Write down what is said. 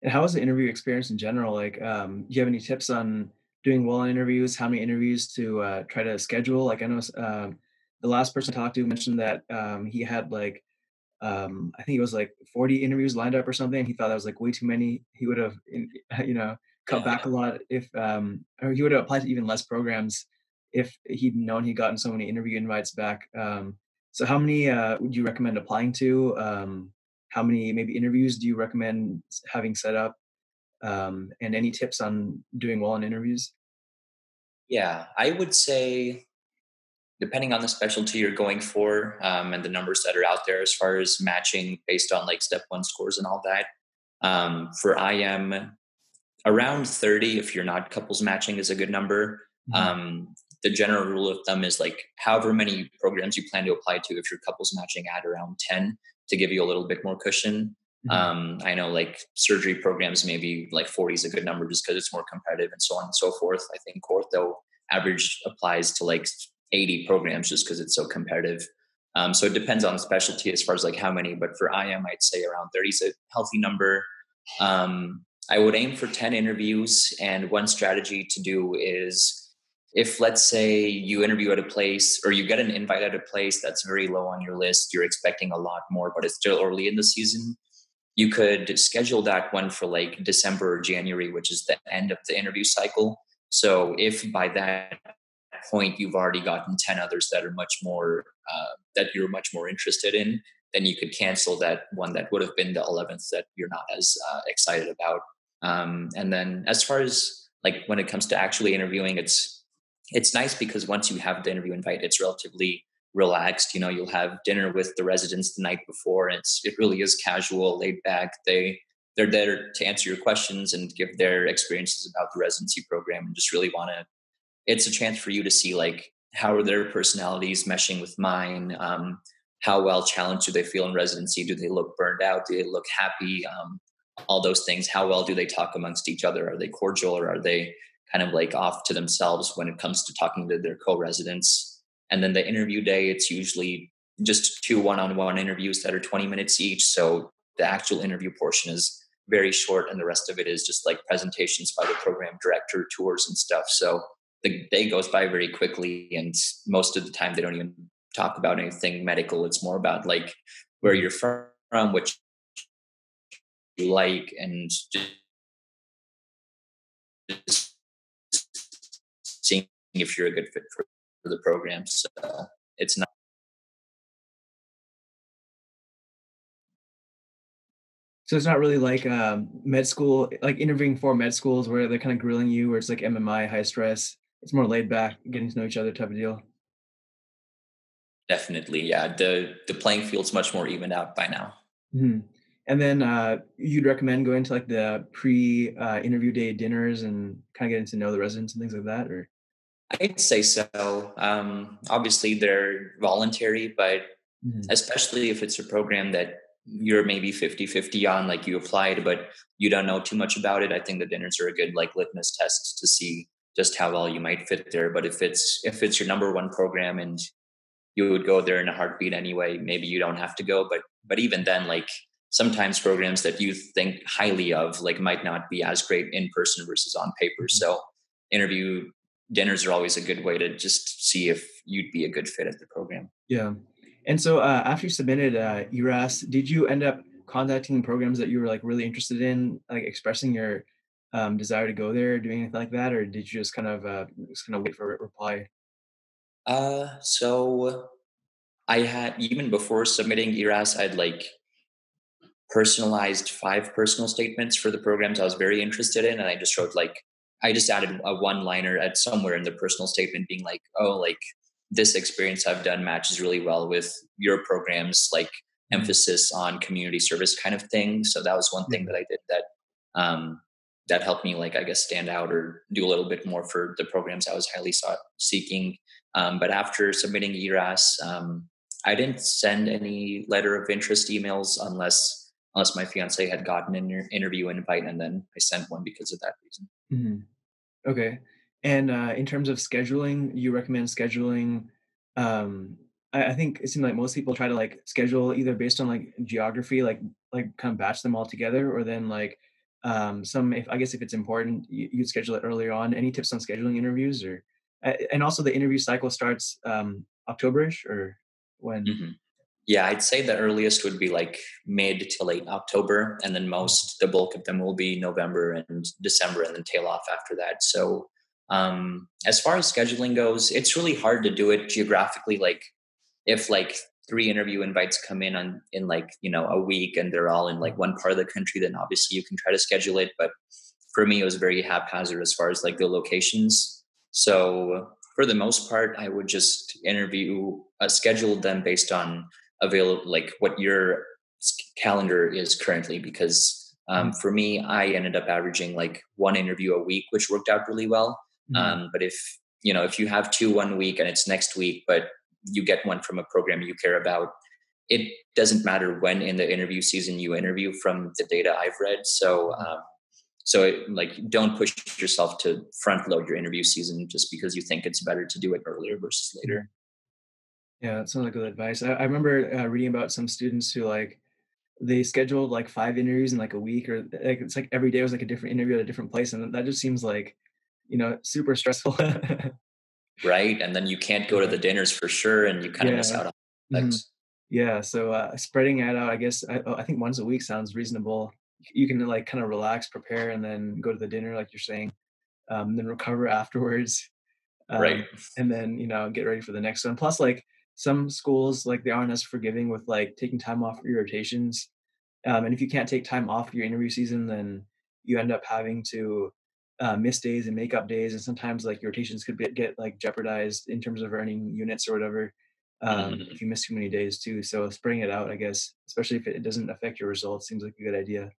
And how was the interview experience in general? Like, do you have any tips on doing well in interviews? How many interviews to try to schedule? Like, I know the last person I talked to mentioned that he had like I think it was like 40 interviews lined up or something. He thought that was like way too many. He would have, you know, cut Yeah. back a lot if, or he would have applied to even less programs if he'd known he'd gotten so many interview invites back. So how many would you recommend applying to? How many maybe interviews do you recommend having set up? And any tips on doing well in interviews? Yeah, I would say depending on the specialty you're going for, and the numbers that are out there as far as matching based on like step one scores and all that. For IM, around 30, if you're not couples matching, is a good number. Mhm. The general rule of thumb is like however many programs you plan to apply to, if you're couples matching, at around 10 to give you a little bit more cushion. Mhm. I know like surgery programs, maybe like 40 is a good number just because it's more competitive and so on and so forth. I think ortho average applies to like 80 programs just because it's so competitive. So it depends on the specialty as far as like how many, but for IM, I'd say around 30 is a healthy number. I would aim for 10 interviews. And one strategy to do is if, let's say, you interview at a place or you get an invite at a place that's very low on your list, you're expecting a lot more, but it's still early in the season, you could schedule that one for like December or January, which is the end of the interview cycle. So if by that point you've already gotten 10 others that are much more, that you're much more interested in, then you could cancel that one that would have been the 11th that you're not as excited about. And then as far as like when it comes to actually interviewing, it's nice because once you have the interview invite, it's relatively relaxed. You know, you'll have dinner with the residents the night before. It really is casual, laid back. They're there to answer your questions and give their experiences about the residency program, and just really want to. It's a chance for you to see like how are their personalities meshing with mine. How well challenged do they feel in residency? Do they look burned out? Do they look happy? All those things. How well do they talk amongst each other? Are they cordial, or are they kind of like off to themselves when it comes to talking to their co-residents? And then the interview day, it's usually just two one-on-one interviews that are 20 minutes each. So the actual interview portion is very short, and the rest of it is just like presentations by the program director, tours and stuff. So the day goes by very quickly, and most of the time they don't even talk about anything medical. It's more about like where Mhm. you're from, what you like, and just seeing if you're a good fit for the program. So it's not. So it's not really like med school, like interviewing for med schools where they're kind of grilling you, where it's like MMI, high stress. It's more laid back, getting to know each other type of deal. Definitely, yeah. The playing field's much more evened out by now. Mhm. And then you'd recommend going to like the pre interview day dinners and kind of getting to know the residents and things like that, or I'd say so. Obviously, they're voluntary, but Mhm. especially if it's a program that you're maybe 50-50 on, like you applied, but you don't know too much about it, I think the dinners are a good like litmus test to see just how well you might fit there. But if it's your number one program and you would go there in a heartbeat anyway, maybe you don't have to go. But even then, like sometimes programs that you think highly of like might not be as great in person versus on paper. Mhm. So interview dinners are always a good way to just see if you'd be a good fit at the program. Yeah. And so after you submitted URAS, did you end up contacting programs that you were like really interested in, like expressing your desire to go there, doing anything like that, or did you just kind of wait for a reply? So I had, even before submitting ERAS, I'd like personalized 5 personal statements for the programs I was very interested in, and I just wrote like I just added a one liner at somewhere in the personal statement being like, oh, like this experience I've done matches really well with your programs, like Mhm. emphasis on community service kind of thing. So that was one Yeah. thing that I did um, that helped me, like, I guess, stand out or do a little bit more for the programs I was highly seeking. But after submitting ERAS, I didn't send any letter of interest emails unless my fiance had gotten an interview invite, and then I sent one because of that reason. Mhm. Okay. And in terms of scheduling, you recommend scheduling. Um, I think it seems like most people try to like schedule either based on like geography, like kind of batch them all together, or then like some, if I guess if it's important, you'd schedule it earlier on. Any tips on scheduling interviews, or and also the interview cycle starts Octoberish, or when? Mhm. Yeah, I'd say the earliest would be like mid to late October, and then the bulk of them will be November and December, and then tail off after that. So, as far as scheduling goes, it's really hard to do it geographically. Like, if like three interview invites come in like a week, and they're all in like one part of the country, then obviously you can try to schedule it. But for me, it was very haphazard as far as like the locations. So for the most part, I would just schedule them based on available, like what your calendar is currently. Because Mhm, for me, I ended up averaging like one interview a week, which worked out really well. mhm, But if you have two one week and it's next week, but you get one from a program you care about, it doesn't matter when in the interview season you interview, from the data I've read. So mhm, like, don't push yourself to front load your interview season just because you think it's better to do it earlier versus later. mhm. Yeah, that sounds like good advice. I remember reading about some students who like they scheduled like 5 interviews in like a week, or like it's like every day was like a different interview at a different place, and that just seems like super stressful. Right. And then you can't go to Yeah, the dinners for sure, and you kind of miss yeah. out on Mhm. aspects. Yeah, so, spreading it out, I guess, I think once a week sounds reasonable. You can, like, kinda relax, prepare, and then go to the dinner like you're saying, then recover afterwards, Right. and then, get ready for the next one. Plus, like, some schools, like, they aren't as forgiving with, like, taking time off for your rotations, and if you can't take time off your interview season, then you end up having to, miss days and make up days, and sometimes, like, your rotations could get, like, jeopardized in terms of earning units or whatever, Mhm. if you miss too many days too. So spreading it out, I guess, especially if it doesn't affect your results, seems like a good idea.